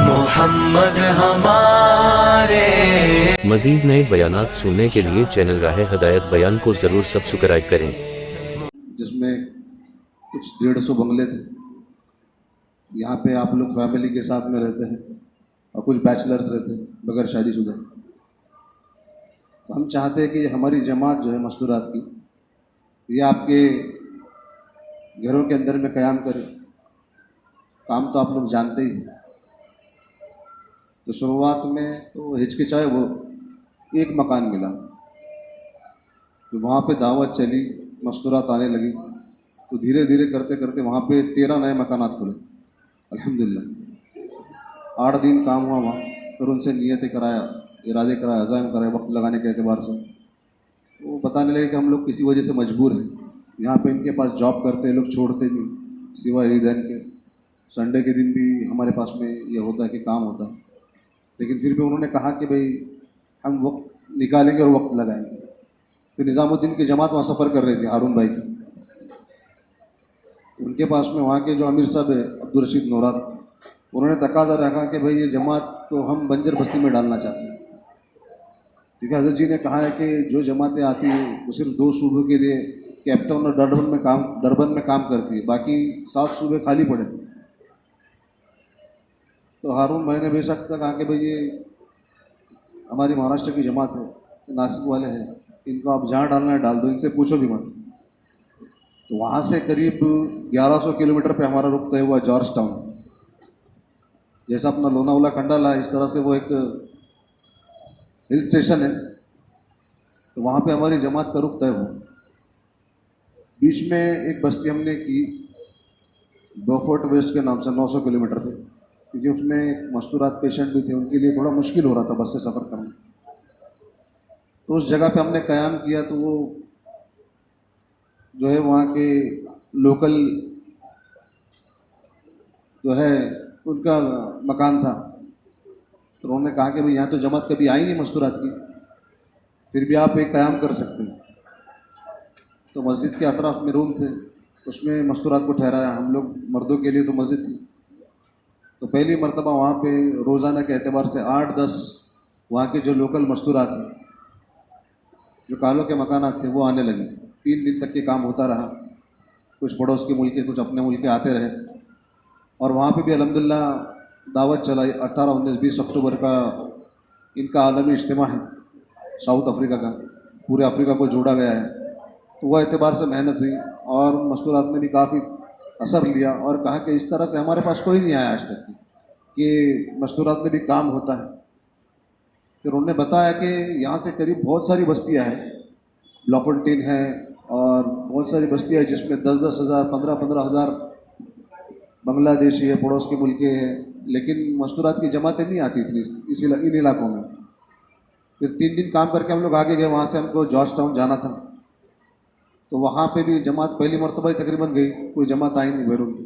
मोहम्मद हमारे। मज़ीद नए बयानात सुनने के लिए चैनल राह हदायत बयान को ज़रूर सब्सक्राइब करें। जिसमें कुछ 150 बंगले थे। यहाँ पे आप लोग फैमिली के साथ में रहते हैं और कुछ बैचलर्स रहते हैं बगैर शादीशुदा। तो हम चाहते हैं कि हमारी जमात जो है मस्तूरात की, ये आपके घरों के अंदर में क़याम करे। काम तो आप लोग जानते ही हैं। तो शुरुआत में तो हिचकिचाए, वो एक मकान मिला, तो वहाँ पे दावत चली, मस्तूरात आने लगी। तो धीरे धीरे करते करते वहाँ पे 13 नए मकानात खुले अल्हम्दुलिल्लाह। 8 दिन काम हुआ वहाँ। फिर उनसे नियतें कराया, इरादे कराए, अज़ाम कराए वक्त लगाने के एतबार से। वो बताने लगे कि हम लोग किसी वजह से मजबूर हैं। यहाँ पे इनके पास जॉब करते लोग छोड़ते नहीं सिवाय ईदैन के। संडे के दिन भी हमारे पास में ये होता है कि काम होता है, लेकिन फिर भी उन्होंने कहा कि भाई हम वक्त निकालेंगे और वक्त लगाएंगे। फिर निज़ामुद्दीन की जमात वहाँ सफ़र कर रही थी, हारून भाई की। उनके पास में वहाँ के जो अमीर साहब है अब्दुल रशीद नौरात, उन्होंने तकाजा रखा कि भाई ये जमात तो हम बंजर बस्ती में डालना चाहते हैं। ठीक है, हज़रत जी ने कहा है कि जो जमातें आती हैं वो सिर्फ 2 सूबों के लिए, केप टाउन और डरबन में काम करती है, बाकी 7 सूबे खाली पड़े। तो हारून भाई ने बेशक कहा कि भाई ये हमारी महाराष्ट्र की जमात है, नासिक वाले हैं, इनको आप जहाँ डालना है डाल दो, इनसे पूछो भी मत। तो वहाँ से करीब 1100 किलोमीटर पे हमारा रुख तय हुआ जॉर्ज टाउन। जैसा अपना लोनावाला खंडाला है, इस तरह से वो एक हिल स्टेशन है। तो वहाँ पे हमारी जमात का रुख तय हुआ। बीच में एक बस्ती हमने की बोफोर्ट वेस्ट के नाम से 900 किलोमीटर पे, क्योंकि उसमें मस्तूरात पेशेंट भी थे, उनके लिए थोड़ा मुश्किल हो रहा था बस से सफ़र करना। तो उस जगह पे हमने क़याम किया। तो वो जो है वहाँ के लोकल जो है उनका मकान था। तो उन्होंने कहा कि भाई यहाँ तो जमात कभी आई नहीं मस्तूरात की, फिर भी आप एक क़याम कर सकते हैं। तो मस्जिद के अतराफ़ में रूम थे, उसमें मस्तूरात को ठहराया। हम लोग मर्दों के लिए तो मस्जिद थी। तो पहली मरतबा वहाँ पे रोज़ाना के एतबार से 8-10 वहाँ के जो लोकल मस्तूरात थे, जो कालों के मकानात थे, वो आने लगे। 3 दिन तक के काम होता रहा। कुछ पड़ोस के मुल्क के, कुछ अपने मुल्क के आते रहे। और वहाँ पे भी अल्हम्दुलिल्लाह दावत चलाई। 18, 19, 20 अक्टूबर का इनका आलमी इज्तिमा है साउथ अफ्रीका का, पूरे अफ्रीका को जोड़ा गया है। तो वह एतबार से मेहनत हुई और मस्तूरात में भी काफ़ी असर लिया। और कहा कि इस तरह से हमारे पास कोई नहीं आया आज तक कि मस्तूरात में भी काम होता है। फिर उन्होंने बताया कि यहाँ से करीब बहुत सारी बस्तियाँ हैं, ब्लॉफोंटेन है और बहुत सारी बस्तियाँ हैं जिसमें 10-10 हज़ार, 15-15 हज़ार बांग्लादेशी है, पड़ोस के मुल्क के हैं, लेकिन मस्तूरात की जमातें नहीं आती थी इन इलाकों में। फिर 3 दिन काम करके हम लोग आगे गए। वहाँ से हमको जॉर्ज टाउन जाना था। तो वहाँ पे भी जमात पहली मरतबा ही तकरीबन गई, कोई जमात आई नहीं बैरून की।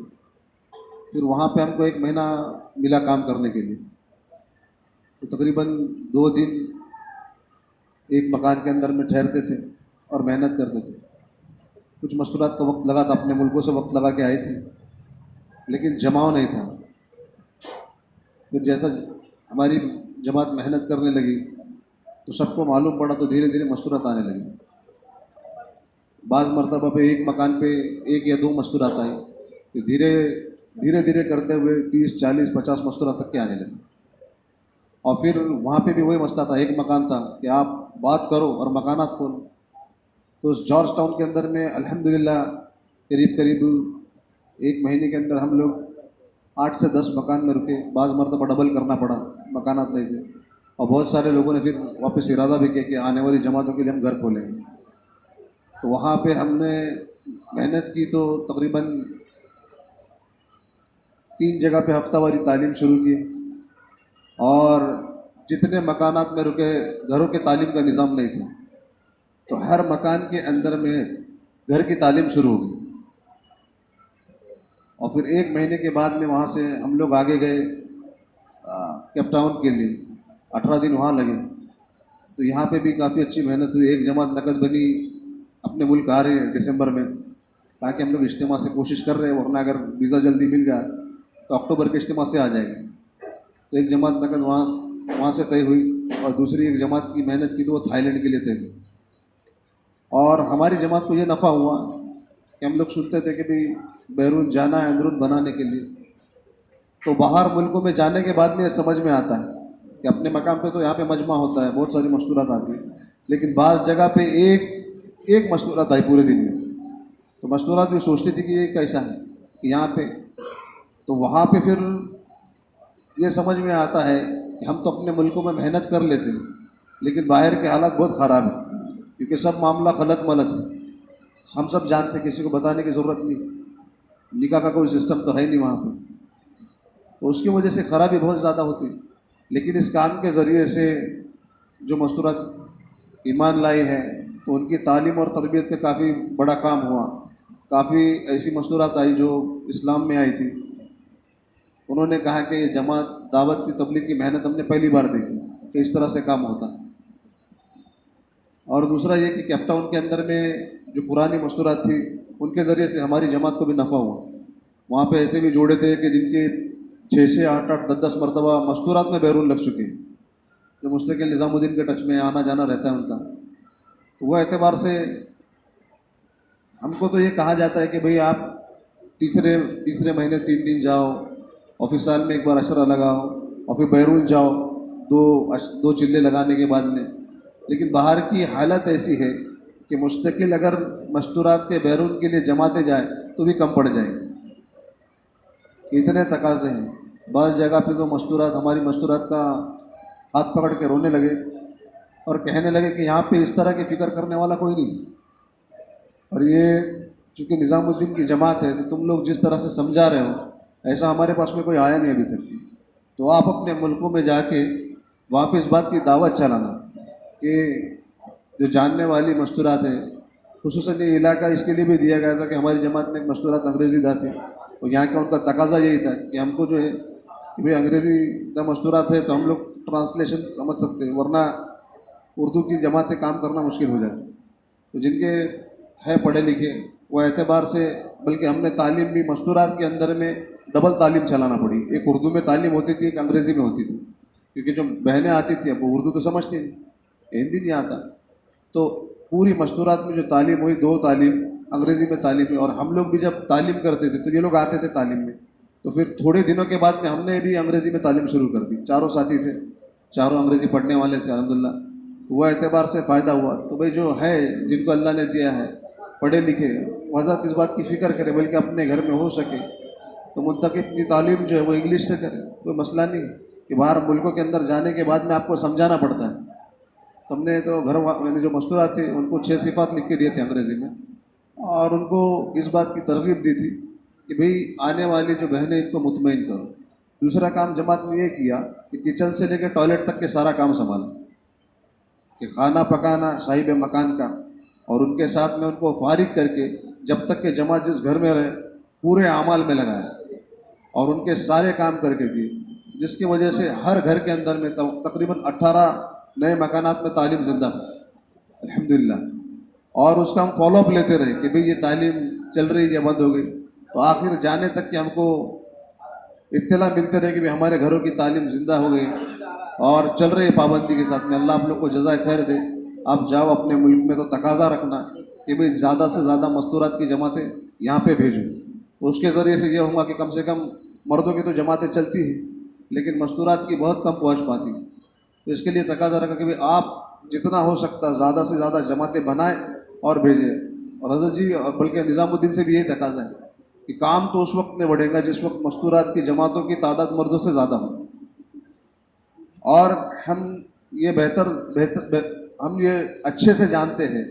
फिर वहाँ पे हमको 1 महीना मिला काम करने के लिए। तो तकरीबन 2 दिन एक मकान के अंदर में ठहरते थे और मेहनत करते थे। कुछ मस्तूरात का वक्त लगा था, अपने मुल्कों से वक्त लगा के आए थे, लेकिन जमाव नहीं था। फिर जैसा हमारी जमात मेहनत करने लगी तो सबको मालूम पड़ा, तो धीरे धीरे मस्तूरात आने लगी। बाज़ मरतबा पे एक मकान पे 1 या 2 मस्तूरात आई, फिर धीरे धीरे करते हुए 30, 40, 50 मस्तूरात तक के आने लगे। और फिर वहाँ पे भी वही मसला था, एक मकान था कि आप बात करो और मकानात खोलो। तो उस जॉर्ज टाउन के अंदर में अल्हम्दुलिल्लाह करीब करीब 1 महीने के अंदर हम लोग 8 से 10 मकान में रुके। बाज़ मरतबा डबल करना पड़ा, मकानात नहीं थे। और बहुत सारे लोगों ने फिर वापस इरादा भी किया कि आने वाली जमातों के लिए हम घर खोलेंगे। तो वहाँ पे हमने मेहनत की। तो तकरीबन 3 जगह पे हफ्तावारी तालीम शुरू की। और जितने मकानात में रुके घरों के तालीम का निज़ाम नहीं था, तो हर मकान के अंदर में घर की तालीम शुरू हो गई। और फिर 1 महीने के बाद में वहाँ से हम लोग आगे गए केप टाउन के लिए। 18 दिन वहाँ लगे। तो यहाँ पे भी काफ़ी अच्छी मेहनत हुई। एक जमात नकद बनी अपने मुल्क आ रहे हैं दिसंबर में, ताकि हम लोग इज्तिमा से कोशिश कर रहे हैं, वरना अगर वीज़ा जल्दी मिल गया तो अक्टूबर के इज्तिमा से आ जाएंगे। तो एक जमात नकद वहाँ से तय हुई और दूसरी एक जमात की मेहनत की तो वो थाईलैंड के लिए तय हुई। और हमारी जमात को ये नफ़ा हुआ कि हम लोग सुनते थे कि भाई बैरून जाना है अंदरून बनाने के लिए, तो बाहर मुल्कों में जाने के बाद में ये समझ में आता है कि अपने मकाम पे तो यहाँ पे मजमा होता है, बहुत सारी मस्तूरात आती है, लेकिन बाज़ जगह पे एक मस्तूरात आई पूरे दिन में। तो मस्तूरात भी सोचती थी कि ये कैसा है कि यहाँ पे, तो वहाँ पे फिर ये समझ में आता है कि हम तो अपने मुल्कों में मेहनत कर लेते हैं, लेकिन बाहर के हालात बहुत ख़राब है, क्योंकि सब मामला गलत मलत है। हम सब जानते, किसी को बताने की ज़रूरत नहीं, निकाह का कोई सिस्टम तो है नहीं वहाँ पर, तो उसकी वजह से ख़राबी बहुत ज़्यादा होती है। लेकिन इस काम के ज़रिए से जो मस्तूरात ईमान लाई है तो उनकी तालीम और तरबियत का काफ़ी बड़ा काम हुआ। काफ़ी ऐसी मस्तूरात आई जो इस्लाम में आई थी, उन्होंने कहा कि ये जमात दावत की तबलीग की मेहनत हमने पहली बार देखी कि इस तरह से काम होता है। और दूसरा ये कि केप टाउन के अंदर में जो पुरानी मस्तूरात थी उनके ज़रिए से हमारी जमात को भी नफ़ा हुआ। वहाँ पे ऐसे भी जोड़े थे कि जिनके 6 8 10 मरतबा मस्तूरात में बैरून लग चुके, जो मुस्तकिल निज़ामुद्दीन के टच में आना जाना रहता है उनका। तो वह एतबार से हमको तो ये कहा जाता है कि भाई आप तीसरे महीने 3 दिन जाओ और फिर साल में एक बार अशरा लगाओ और फिर बैरून जाओ दो चिल्ले लगाने के बाद में। लेकिन बाहर की हालत ऐसी है कि मुस्तकिल अगर मस्तूरात के बैरून के लिए जमाते जाए तो भी कम पड़ जाएंगे, इतने तकाजे हैं। बाज़ जगह पे तो मस्तूरात हमारी मस्तूरात का हाथ पकड़ के रोने लगे और कहने लगे कि यहाँ पे इस तरह की फ़िक्र करने वाला कोई नहीं, और ये चूँकि निज़ामुद्दीन की जमात है तो तुम लोग जिस तरह से समझा रहे हो ऐसा हमारे पास में कोई आया नहीं अभी तक। तो आप अपने मुल्कों में जाके वहाँ पे इस बात की दावत चलाना कि जो जानने वाली मस्तूरात है, खुसूसन ये इलाका इसके लिए भी दिया गया था कि हमारी जमात में एक मस्तूरात अंग्रेज़ी दा थी, तो यहाँ का उनका तकाजा यही था कि हमको जो है कि भाई अंग्रेज़ी दा मस्तूरात है तो हम लोग ट्रांसलेशन समझ सकते हैं, वरना उर्दू की जमातें काम करना मुश्किल हो जाती। तो जिनके है पढ़े लिखे वो एतबार से, बल्कि हमने तालीम भी मस्तूरात के अंदर में डबल तालीम चलाना पड़ी। एक उर्दू में तालीम होती थी, एक अंग्रेज़ी में होती थी, क्योंकि जो बहनें आती थी वो उर्दू तो समझती नहीं, हिंदी नहीं आता। तो पूरी मस्तूरात में जो तालीम हुई 2 तालीम अंग्रेज़ी में तालीम हुई। और हम लोग भी जब तालीम करते थे तो ये लोग आते थे तालीम में, तो फिर थोड़े दिनों के बाद में हमने भी अंग्रेज़ी में तालीम शुरू कर दी। 4 साथी थे, 4 अंग्रेज़ी पढ़ने वाले थे अल्हम्दुलिल्लाह। तो वह एतबार से फ़ायदा हुआ। तो भाई जो है जिनको अल्लाह ने दिया है पढ़े लिखे, हज़रत इस बात की फ़िक्र करे, बल्कि अपने घर में हो सके तो मुंतकिब की तालीम जो है वो इंग्लिश से करे, कोई मसला नहीं कि बाहर मुल्कों के अंदर जाने के बाद में आपको समझाना पड़ता है। तो हमने तो मैंने जो मस्तूरात थे उनको 6 सिफ़ात लिख के दिए थे अंग्रेज़ी में, और उनको इस बात की तरगीब दी थी कि भाई आने वाली जो बहनें इनको मुतमईन करो। दूसरा काम जमात ने ये किया कि किचन से लेकर टॉयलेट तक के सारा काम संभाला, कि खाना पकाना साहिब मकान का, और उनके साथ में उनको फारिग करके जब तक के जमात जिस घर में रहे पूरे अमाल में लगाया और उनके सारे काम करके दिए, जिसकी वजह से हर घर के अंदर में तकरीबन 18 नए मकानात में तालीम जिंदा अल्हम्दुलिल्लाह। और उसका हम फॉलोअप लेते रहे कि भाई ये तालीम चल रही है या बंद हो गई, तो आखिर जाने तक कि हमको इत्तला मिलते रहे कि भाई हमारे घरों की तालीम जिंदा हो गई और चल रही है पाबंदी के साथ में। अल्लाह आप लोग को जज़ाए खैर दे। आप जाओ अपने मुल्क में तो तकाजा रखना कि भाई ज़्यादा से ज़्यादा मस्तूरात की जमातें यहाँ पे भेजो। तो उसके ज़रिए से ये होगा कि कम से कम मर्दों की तो जमातें चलती हैं, लेकिन मस्तूरात की बहुत कम पहुँच पाती। तो इसके लिए तकाजा रखा कि भाई आप जितना हो सकता ज़्यादा से ज़्यादा जमातें बनाएं और भेजें। और हज़रत जी बल्कि निज़ामुद्दीन से भी यही तकाजा है कि काम तो उस वक्त में बढ़ेगा जिस वक्त मस्तूरात की जमातों की तादाद मर्दों से ज़्यादा हो। और हम ये अच्छे से जानते हैं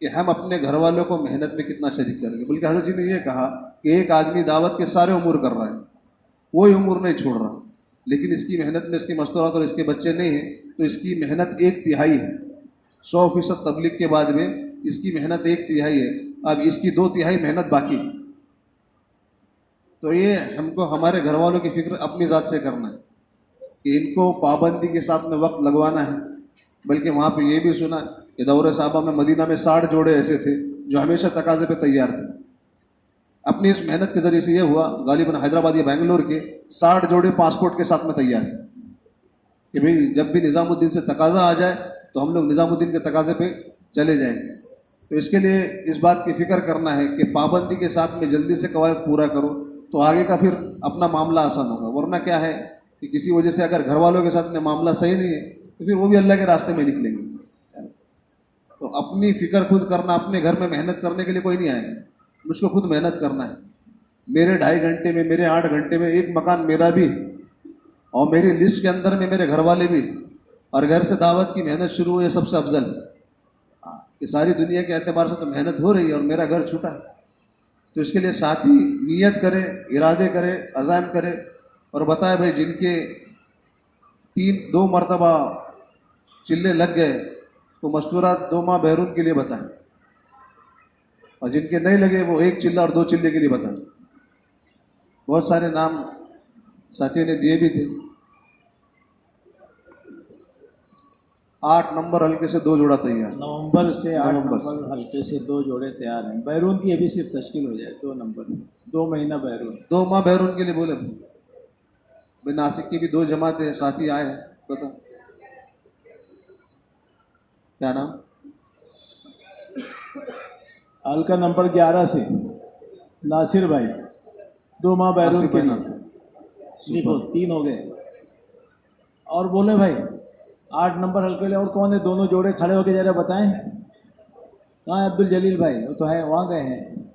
कि हम अपने घर वालों को मेहनत में कितना शरीक करेंगे। बल्कि हज़रत जी ने यह कहा कि एक आदमी दावत के सारे उमूर कर रहा है, कोई उमूर नहीं छोड़ रहा, लेकिन इसकी मेहनत में इसकी मस्तूरात और इसके बच्चे नहीं हैं, तो इसकी मेहनत 1/3 है। 100% तबलीग के बाद में इसकी मेहनत 1/3 है, अब इसकी 2/3 मेहनत बाकी। तो ये हमको हमारे घर वालों की फिक्र अपनी ज़ात से करना है कि इनको पाबंदी के साथ में वक्त लगवाना है। बल्कि वहाँ पे ये भी सुना कि दौरे साहबा में मदीना में 60 जोड़े ऐसे थे जो हमेशा तकाजे पे तैयार थे। अपनी इस मेहनत के जरिए से ये हुआ, गालिबन हैदराबाद या बेंगलोर के 60 जोड़े पासपोर्ट के साथ में तैयार हैं कि भाई जब भी निज़ामुद्दीन से तकाजा आ जाए तो हम लोग निज़ामुद्दीन के तकाजे पे चले जाएंगे। तो इसके लिए इस बात की फिक्र करना है कि पाबंदी के साथ में जल्दी से कवायद पूरा करो तो आगे का फिर अपना मामला आसान होगा। वरना क्या है कि किसी वजह से अगर घर वालों के साथ में मामला सही नहीं है तो फिर वो भी अल्लाह के रास्ते में निकलेंगे। तो अपनी फिक्र खुद करना, अपने घर में मेहनत करने के लिए कोई नहीं आएगा, मुझको खुद मेहनत करना है। मेरे 2.5 घंटे में, मेरे 8 घंटे में एक मकान मेरा भी और मेरी लिस्ट के अंदर में मेरे घर वाले भी, और घर से दावत की मेहनत शुरू हुई है सबसे अफजल। कि सारी दुनिया के एतबार से तो मेहनत हो रही है और मेरा घर छूटा है। तो इसके लिए साथी नियत करे, इरादे करे, अज़ाम करे और बताए भाई जिनके 2 मरतबा चिल्ले लग गए तो मस्तूरात 2 माह बहरूद के लिए बताएं, और जिनके नहीं लगे वो 1 चिल्ला और 2 चिल्ले के लिए बताएं। बहुत सारे नाम साथियों ने दिए भी थे। 8 नंबर हल्के से 2 जोड़ा तैयार। नवंबर से 8 नवंबर नंबर हल्के से 2 जोड़े तैयार हैं। बैरून की अभी सिर्फ तश्कील हो जाए 2 नंबर, 2 महीना बैरून। 2 माह बहरूद के लिए बोले भाई। नासिक की भी 2 जमातें साथी आए हैं, बता क्या नाम? हल्का नंबर 11 से नासिर भाई, 2 माह बैरून नासिर के भाई लिए। देखो 3 हो गए। और बोले भाई 8 नंबर हल्के लिए और कौन है? दोनों जोड़े खड़े होके जरा बताएं। कहाँ है अब्दुल जलील भाई? वो तो है, वहाँ गए हैं।